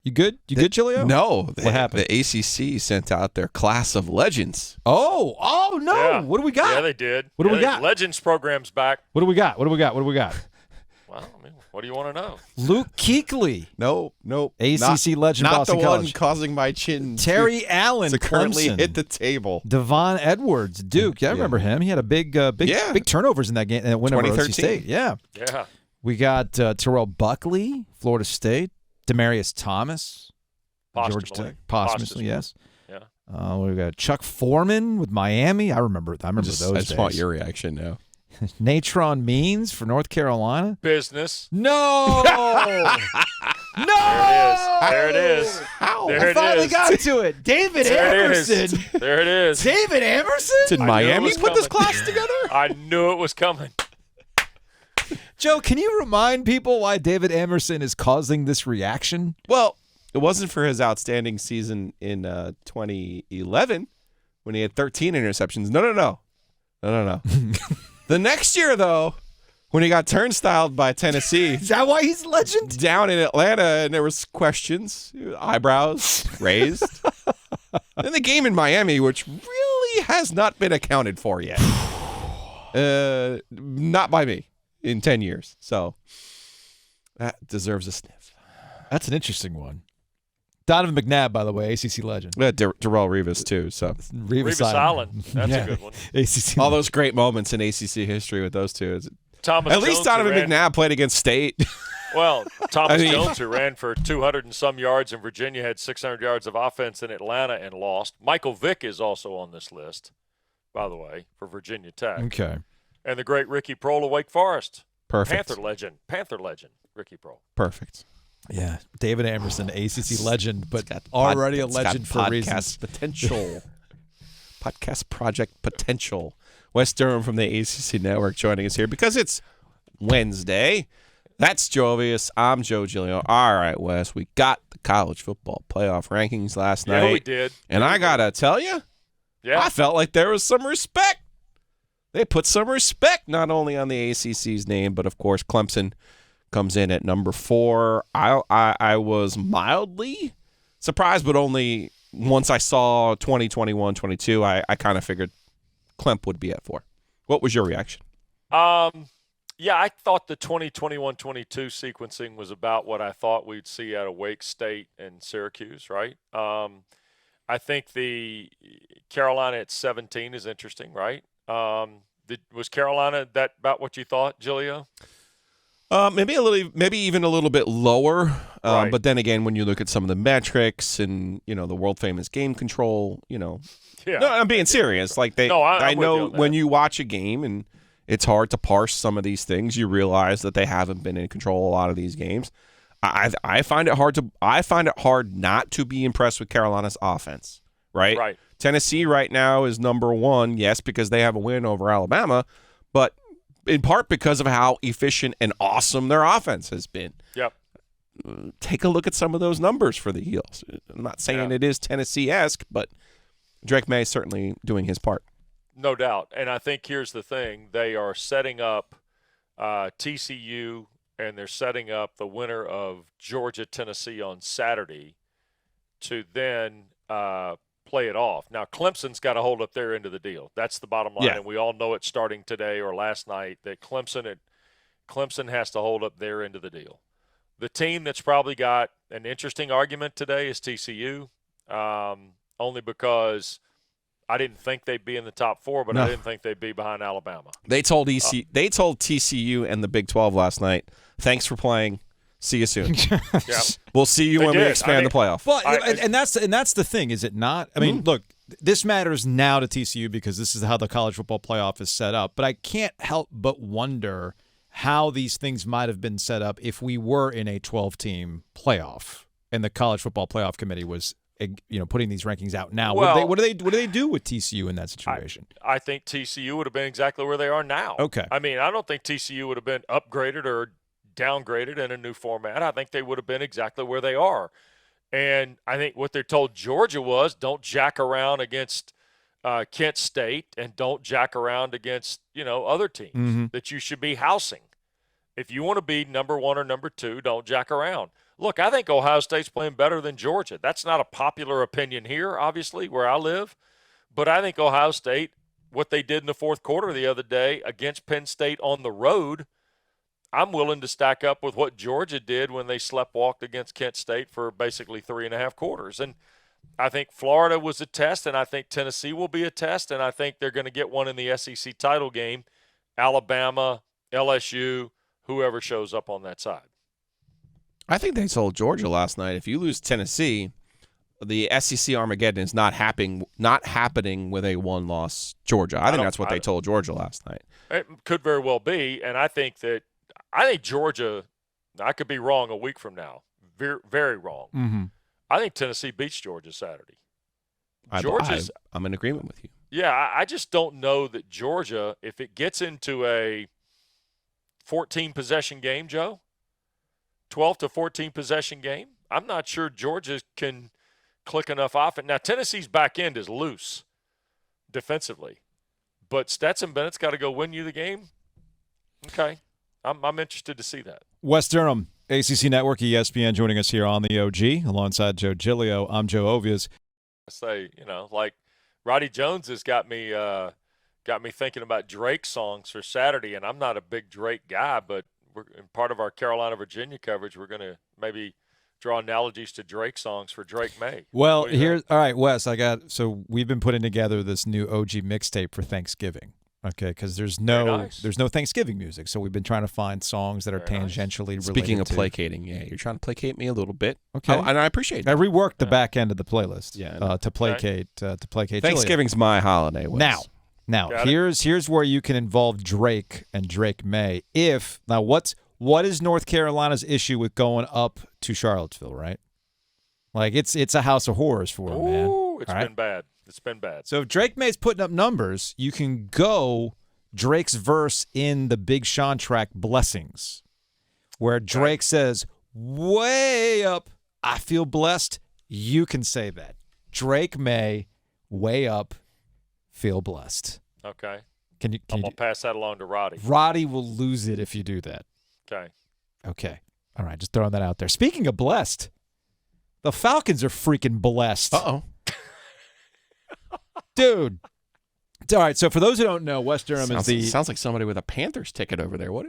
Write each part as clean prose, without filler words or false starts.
You good? You good, Julio? No. What happened? The ACC sent out their class of legends. Oh no! Yeah. What do we got? Yeah, they did. What do we got? Legends program's back. What do we got? What do we got? Well, I mean, what do you want to know? Luke Kuechly, No. ACC legend, Not Boston the one College. causing my chin Terry Allen, to currently Clemson. hit the table. Devon Edwards, Duke. Yeah, I remember him. He had a big turnovers in that game. Win over NC 2013. State. Yeah. Yeah. We got Terrell Buckley, Florida State. Demarius Thomas, Georgia Tech. Posthumously, yes. Yeah. We got Chuck Foreman with Miami. I remember those I just days. want your reaction now. Natron Means for North Carolina. Business. No! No! There it is. How? There I it finally is. got to it. David There it is. Emerson. There it is. David Emerson? Did I knew it Miami was put this coming. class together? I knew it was coming. Joe, can you remind people why David Emerson is causing this reaction? Well, it wasn't for his outstanding season in 2011 when he had 13 interceptions. No. The next year, though, when he got turnstiled by Tennessee Is that why he's a legend? down in Atlanta, and there was questions, eyebrows raised. Then the game in Miami, which really has not been accounted for yet. Not by me in 10 years. So that deserves a sniff. That's an interesting one. Donovan McNabb, by the way, ACC legend. Darrell Rivas, too. So Revis Island. That's a good one. ACC all those great moments in ACC history with those two. Thomas At least Jones, who Donovan ran- McNabb played against State. Well, Thomas I mean- Jones, who ran for 200 and some yards in Virginia, had 600 yards of offense in Atlanta and lost. Michael Vick is also on this list, by the way, for Virginia Tech. Okay. And the great Ricky Prohl of Wake Forest. Perfect. Panther legend, Ricky Prohl. Perfect. Yeah. David Emerson, ACC legend, but Got already a it's got legend for podcast reasons. potential. Podcast project potential. Wes Durham from the ACC Network joining us here because it's Wednesday. That's Jovius. I'm Joe Giglio. All right, Wes, we got the college football playoff rankings last night. Yeah, we did. And I got to tell you, Yeah. I felt like there was some respect. They put some respect not only on the ACC's name, but, of course, Clemson comes in at number 4. I was mildly surprised, but only once I saw 2021-22, I kind of figured Clemp would be at 4. What was your reaction? Yeah, I thought the 2021-22 sequencing was about what I thought we'd see out of Wake State and Syracuse, right? I think the Carolina at 17 is interesting, right? Was Carolina that about what you thought, Giglio? Maybe even a little bit lower. Right. But then again, when you look at some of the metrics and the world famous game control, Yeah. No, I'm being serious. Like I I'm with you know on that. when you watch a game and it's hard to parse some of these things, you realize that they haven't been in control a lot of these games. I find it hard not to be impressed with Carolina's offense. Right. Tennessee right now is number 1, yes, because they have a win over Alabama, but in part because of how efficient and awesome their offense has been. Yep. Take a look at some of those numbers for the Heels. I'm not saying it is Tennessee-esque, but Drake Maye is certainly doing his part. No doubt. And I think here's the thing. They are setting up TCU, and they're setting up the winner of Georgia-Tennessee on Saturday to then play it off. Now, Clemson's got to hold up their end of the deal. That's the bottom line, Yeah. and we all know it starting today or last night that Clemson has to hold up their end of the deal. The team that's probably got an interesting argument today is TCU, only because I didn't think they'd be in the top 4, but No. I didn't think they'd be behind Alabama. They told TCU and the Big 12 last night, thanks for playing. See you soon. Yeah. We'll see you They when we did. expand the playoff. Well, I- and that's the thing, is it not? I mean, look, this matters now to TCU because this is how the college football playoff is set up. But I can't help but wonder how these things might have been set up if we were in a 12-team playoff and the college football playoff committee was, putting these rankings out now. Well, what do they do with TCU in that situation? I think TCU would have been exactly where they are now. Okay. I mean, I don't think TCU would have been upgraded or downgraded in a new format. I think they would have been exactly where they are. And I think what they're told Georgia was, don't jack around against Kent State and don't jack around against, other teams that you should be housing. If you want to be number 1 or number 2, don't jack around. Look, I think Ohio State's playing better than Georgia. That's not a popular opinion here, obviously, where I live. But I think Ohio State, what they did in the fourth quarter the other day against Penn State on the road, I'm willing to stack up with what Georgia did when they sleptwalked against Kent State for basically 3.5 quarters. And I think Florida was a test, and I think Tennessee will be a test, and I think they're going to get one in the SEC title game. Alabama, LSU, whoever shows up on that side. I think they told Georgia last night, if you lose Tennessee, the SEC Armageddon is not happening with a one-loss Georgia. I think that's what they told Georgia last night. It could very well be, and I think Georgia, I could be wrong a week from now, very, very wrong. Mm-hmm. I think Tennessee beats Georgia Saturday. I'm in agreement with you. Yeah, I just don't know that Georgia, if it gets into a 14-possession game, Joe, 12 to 14 possession game, I'm not sure Georgia can click enough offense. Now, Tennessee's back end is loose defensively, but Stetson Bennett's got to go win you the game. Okay, I'm interested to see that. Wes Durham, ACC Network, ESPN, joining us here on the OG alongside Joe Giglio. I'm Joe Ovias. I say, like Roddy Jones has got me thinking about Drake songs for Saturday, and I'm not a big Drake guy, but in part of our Carolina, Virginia coverage, we're going to maybe draw analogies to Drake songs for Drake May. Well, all right, Wes, so we've been putting together this new OG mixtape for Thanksgiving. Okay, because there's no Thanksgiving music, so we've been trying to find songs that are tangentially related. Speaking of placating, you're trying to placate me a little bit. Okay, and I appreciate that. I reworked the back end of the playlist. Yeah, to placate. Thanksgiving's my holiday. Wes. Now here's where you can involve Drake and Drake May. What is North Carolina's issue with going up to Charlottesville? Right, like it's a house of horrors for them, man. It's been bad. It's been bad. So if Drake May's putting up numbers, you can go Drake's verse in the Big Sean track Blessings, where Drake says, way up, I feel blessed. You can say that. Drake May, way up, feel blessed. Okay. I'm going to pass that along to Roddy. Roddy will lose it if you do that. Okay. All right, just throwing that out there. Speaking of blessed, the Falcons are freaking blessed. Uh-oh. Dude. All right, so for those who don't know, Wes Durham sounds like somebody with a Panthers ticket over there. What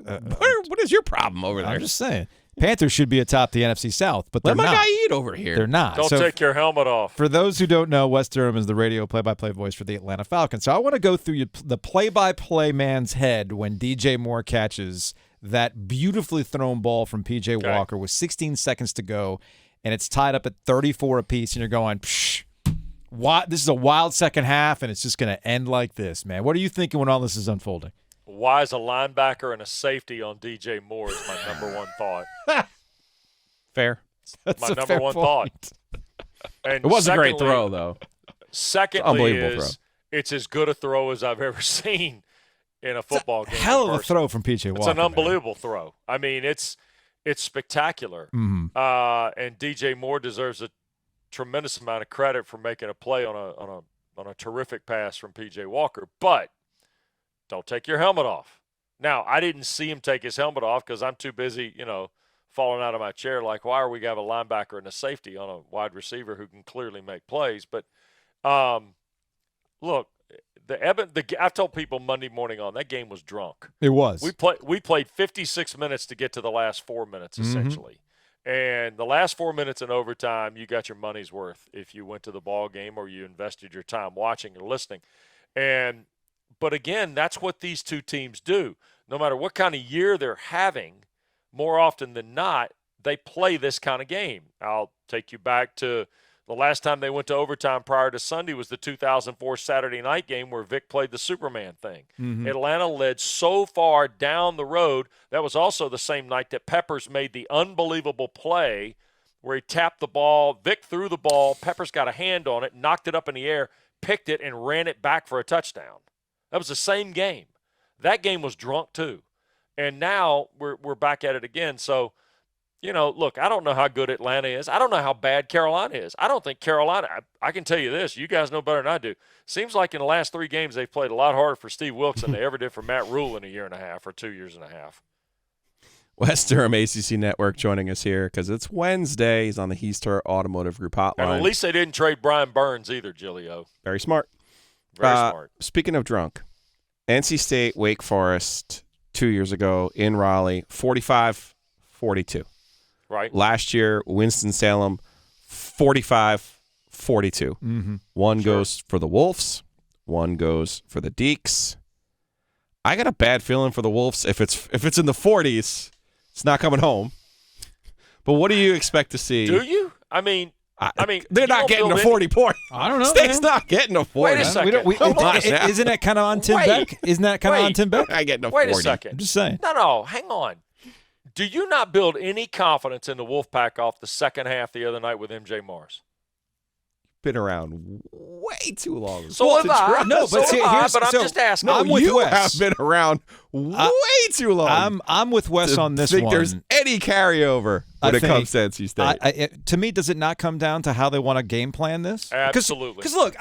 is your problem over there? I'm just saying. Panthers should be atop the NFC South, but they're not. Let my guy eat over here. They're not. Don't take your helmet off. For those who don't know, Wes Durham is the radio play-by-play voice for the Atlanta Falcons. So I want to go through the play-by-play man's head when DJ Moore catches that beautifully thrown ball from P.J. Walker with 16 seconds to go, and it's tied up at 34 apiece, and you're going, psh. This is a wild second half, and it's just going to end like this, man. What are you thinking when all this is unfolding? Why is a linebacker and a safety on DJ Moore is my number one thought. Fair. That's my a number fair one point. thought. And it was a great throw, though. Secondly, it's as good a throw as I've ever seen in a football game. Hell of a throw from P.J. Walker. It's an unbelievable throw. I mean, it's spectacular. Mm-hmm. And DJ Moore deserves a tremendous amount of credit for making a play on a terrific pass from P.J. Walker. But don't take your helmet off. Now, I didn't see him take his helmet off because I'm too busy, falling out of my chair. Like, why are we going to have a linebacker and a safety on a wide receiver who can clearly make plays? But look, I've told people Monday morning on that game was drunk. It was. We played 56 minutes to get to the last 4 minutes essentially, and the last 4 minutes in overtime, you got your money's worth if you went to the ball game or you invested your time watching or listening. But again, that's what these two teams do. No matter what kind of year they're having, more often than not, they play this kind of game. I'll take you back to the last time they went to overtime prior to Sunday was the 2004 Saturday night game where Vic played the Superman thing. Mm-hmm. Atlanta led so far down the road. That was also the same night that Peppers made the unbelievable play where he tapped the ball. Vic threw the ball. Peppers got a hand on it, knocked it up in the air, picked it, and ran it back for a touchdown. That was the same game. That game was drunk too. And now we're back at it again. So, look, I don't know how good Atlanta is. I don't know how bad Carolina is. I don't think Carolina – I can tell you this. You guys know better than I do. Seems like in the last 3 games they've played a lot harder for Steve Wilkes than they ever did for Matt Rule in a year and a half or 2 years and a half. Wes Durham, ACC Network, joining us here because it's Wednesday. He's on the Heaster Automotive Group hotline. And at least they didn't trade Brian Burns either, Gilio. Very smart. Very smart. Speaking of drunk, NC State, Wake Forest 2 years ago in Raleigh, 45-42. Right. Last year, Winston-Salem, 45-42. Mm-hmm. One goes for the Wolves. One goes for the Deeks. I got a bad feeling for the Wolves. If it's in the 40s, it's not coming home. But what do you expect to see? Do you? I mean, they're not getting a 40 point. I don't know. State's not getting a 40. Wait a second. Isn't that kind of on Tim Beck? Isn't that kind of on Tim Beck? I getting a 40. Wait a second. I'm just saying. No, hang on. Do you not build any confidence in the Wolfpack off the second half the other night with MJ Morris? Been around way too long. So have I. No, but so I'm just asking. No, I'm with you Wes. have been around way too long. I'm with Wes on this think one. There's any carryover when it comes to NC State. To me, does it not come down to how they want to game plan this? Absolutely. Because look,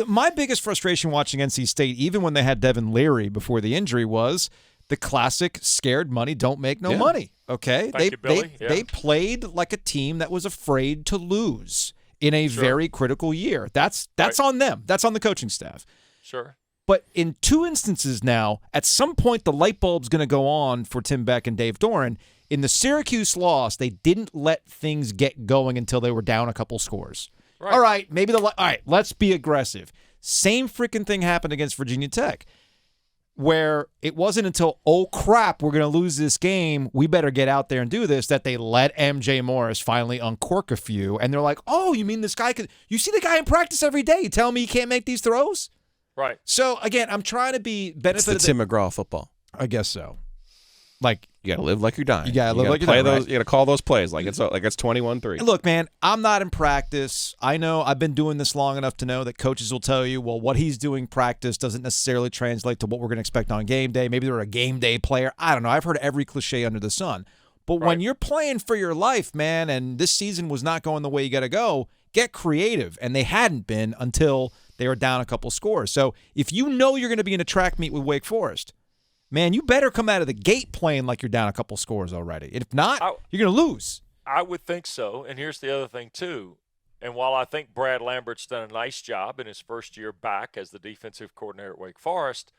my biggest frustration watching NC State, even when they had Devin Leary before the injury, was the classic scared money don't make no money. Okay, Thank you, Billy. They played like a team that was afraid to lose in a very critical year. That's right. On them. That's on the coaching staff. Sure. But in two instances now, at some point the light bulb's going to go on for Tim Beck and Dave Doran. In the Syracuse loss, they didn't let things get going until they were down a couple scores. Right. All right, let's be aggressive. Same freaking thing happened against Virginia Tech, where it wasn't until, oh, crap, we're going to lose this game, we better get out there and do this, that they let MJ Morris finally uncork a few. And they're like, oh, you mean this guy could – you see the guy in practice every day. You tell me he can't make these throws? Right. So, again, I'm trying to be benefit It's the Tim McGraw football. I guess so. Like, you got to live like you're dying. You got to live like you're dying. You got to call those plays like it's 21-3. Look, man, I'm not in practice. I know I've been doing this long enough to know that coaches will tell you, well, what he's doing practice doesn't necessarily translate to what we're going to expect on game day. Maybe they're a game day player. I don't know. I've heard every cliche under the sun. But when you're playing for your life, man, and this season was not going the way you got to go, get creative. And they hadn't been until they were down a couple scores. So if you know you're going to be in a track meet with Wake Forest, man, you better come out of the gate playing like you're down a couple scores already. If not, you're going to lose. I would think so. And here's the other thing, too. And while I think Brad Lambert's done a nice job in his first year back as the defensive coordinator at Wake Forest,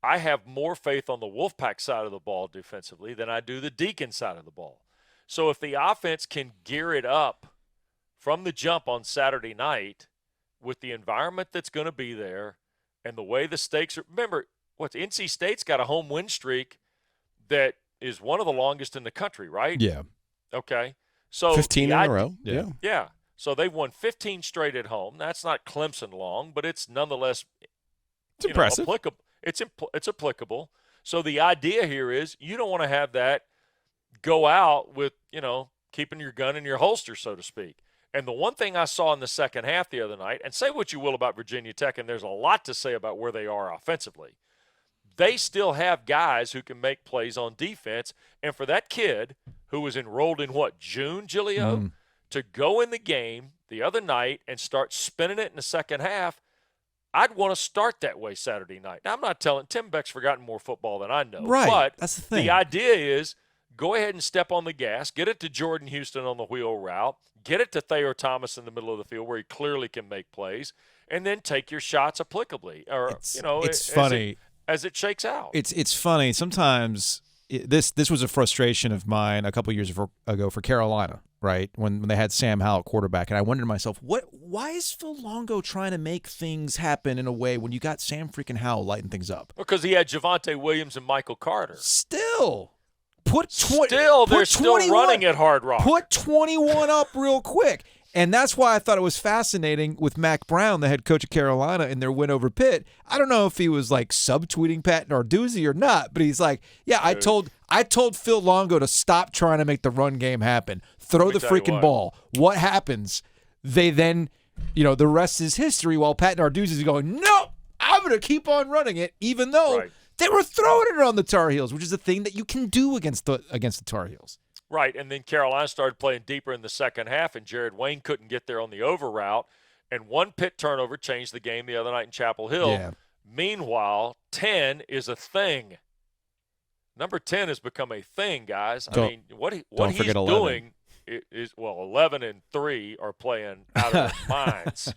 I have more faith on the Wolfpack side of the ball defensively than I do the Deacon side of the ball. So if the offense can gear it up from the jump on Saturday night with the environment that's going to be there and the way the stakes are – remember – NC State's got a home win streak that is one of the longest in the country, right? Yeah. Okay. So 15 in a row. Yeah. Yeah. So they've won 15 straight at home. That's not Clemson long, but it's nonetheless impressive. Applicable. It's applicable. So the idea here is you don't want to have that go out with, keeping your gun in your holster, so to speak. And the one thing I saw in the second half the other night, and say what you will about Virginia Tech, and there's a lot to say about where they are offensively, they still have guys who can make plays on defense. And for that kid who was enrolled in June, Gilio, to go in the game the other night and start spinning it in the second half, I'd want to start that way Saturday night. Now, I'm not telling – Tim Beck's forgotten more football than I know. Right, but that's the thing. The idea is go ahead and step on the gas, get it to Jordan Houston on the wheel route, get it to Thayer Thomas in the middle of the field where he clearly can make plays, and then take your shots applicably. Or it's funny. As it shakes out. It's funny. Sometimes this was a frustration of mine a couple years ago for Carolina, right? When they had Sam Howell at quarterback. And I wondered to myself, why is Phil Longo trying to make things happen in a way when you got Sam freaking Howell lighting things up? Because he had Javonte Williams and Michael Carter. Still. They're still running at Hard Rock. Put 21 up real quick. And that's why I thought it was fascinating with Mac Brown, the head coach of Carolina, in their win over Pitt. I don't know if he was like subtweeting Pat Narduzzi or not, but he's like, yeah, I told Phil Longo to stop trying to make the run game happen. Throw the freaking ball. What happens? They then, the rest is history while Pat Narduzzi is going, no, I'm going to keep on running it, even though they were throwing it on the Tar Heels, which is a thing that you can do against the Tar Heels. Right, and then Carolina started playing deeper in the second half, and Jared Wayne couldn't get there on the over route, and one Pitt turnover changed the game the other night in Chapel Hill. Yeah. Meanwhile, 10 is a thing. Number 10 has become a thing, guys. I Don't- mean, what don't he's forget 11. doing is 11 and 3 are playing out of their minds.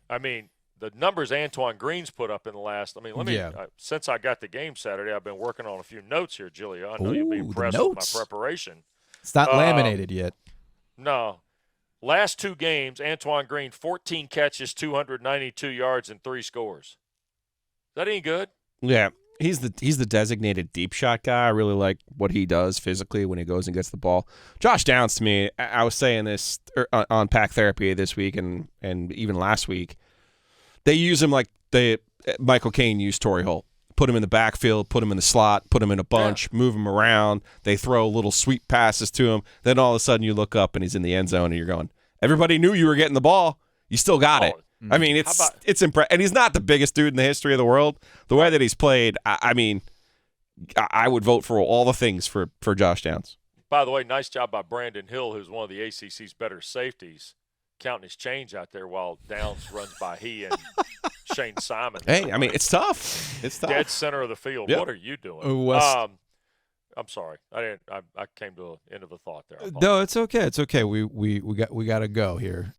I mean, the numbers Antoine Green's put up in the last. I mean, let me. Yeah. Since I got the game Saturday, I've been working on a few notes here, Julio. I know you'll be Ooh, the impressed with my notes. preparation. It's not laminated yet. No. Last 2 games, Antoine Green, 14 catches, 292 yards, and 3 scores. Is that any good? Yeah, he's the designated deep shot guy. I really like what he does physically when he goes and gets the ball. Josh Downs, to me, I was saying this on Pack Therapy this week and even last week. They use him like Michael Caine used Torrey Holt. Put him in the backfield, put him in the slot, put him in a bunch, move him around. They throw little sweep passes to him. Then all of a sudden you look up and he's in the end zone and you're going, everybody knew you were getting the ball. You still got it. I mean, it's impressive. And he's not the biggest dude in the history of the world. The way that he's played, I mean, I would vote for all the things for Josh Downs. By the way, nice job by Brandon Hill, who's one of the ACC's better safeties, counting his change out there while Downs runs by he and Shane Simon. Hey, I mean, it's tough. It's tough. Dead center of the field. Yep. What are you doing? Wes- I'm sorry. I came to the end of a thought there. No, it's okay. It's okay. We got to go here.